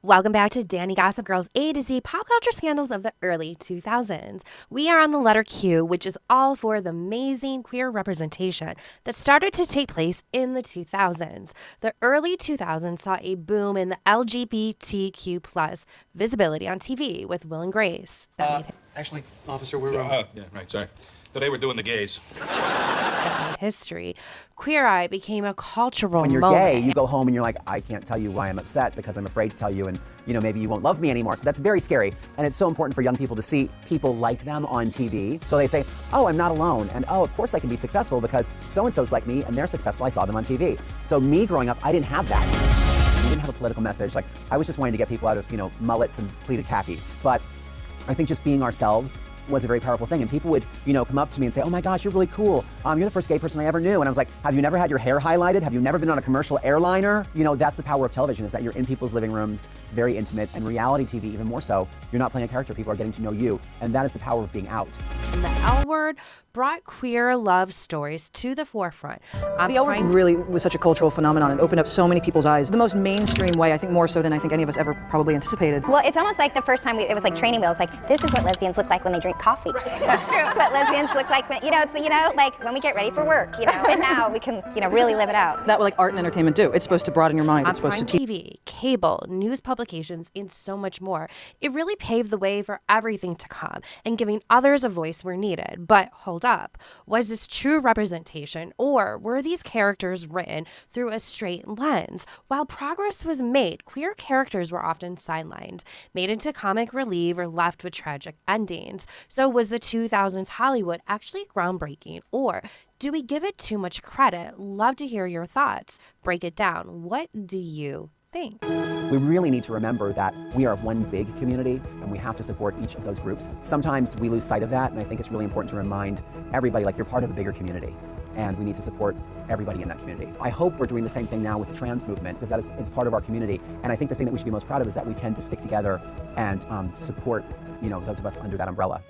Welcome back to Dani Gossip Girl's A to Z pop culture scandals of the early 2000s. We are on the letter Q, which is all for the amazing queer representation that started to take place in the 2000s. The early 2000s saw a boom in the LGBTQ plus visibility on TV with Will and Grace. Actually, officer, we're... Yeah, right, sorry. Today we're doing the gays. That made history. Queer Eye became a cultural When you're moment. gay, you go home and you're like, I can't tell you why I'm upset because I'm afraid to tell you, and maybe you won't love me anymore. So that's very scary. And it's so important for young people to see people like them on TV. So they say, oh, I'm not alone. And oh, of course I can be successful because so-and-so's like me and they're successful. I saw them on TV. So me growing up, I didn't have that. We didn't have a political message. Like, I was just wanting to get people out of, mullets and pleated khakis. But I think just being ourselves was a very powerful thing. And people would, come up to me and say, oh my gosh, you're really cool. You're the first gay person I ever knew. And I was like, have you never had your hair highlighted? Have you never been on a commercial airliner? That's the power of television, is that you're in people's living rooms. It's very intimate. And reality TV, even more so, you're not playing a character. People are getting to know you. And that is the power of being out. And the L Word brought queer love stories to the forefront. The L Word really was such a cultural phenomenon. It opened up so many people's eyes. The most mainstream way, I think more so than I think any of us ever probably anticipated. Well, it's almost like the first time it was like training wheels. Like, this is what lesbians look like when they drink coffee. That's true. What lesbians look like when, like when we get ready for work, and now we can, really live it out. That's what art and entertainment do. It's supposed to broaden your mind. It's supposed to teach. TV, cable, news publications, and so much more. It really paved the way for everything to come and giving others a voice where needed. But hold up, was this true representation, or were these characters written through a straight lens? While progress was made, queer characters were often sidelined, made into comic relief, or left with tragic endings. So was the 2000s Hollywood actually groundbreaking, or do we give it too much credit? Love to hear your thoughts. Break it down. What do you think? We really need to remember that we are one big community and we have to support each of those groups. Sometimes we lose sight of that, and I think it's really important to remind everybody, like, you're part of a bigger community and we need to support everybody in that community. I hope we're doing the same thing now with the trans movement, because it's part of our community. And I think the thing that we should be most proud of is that we tend to stick together and support, those of us under that umbrella.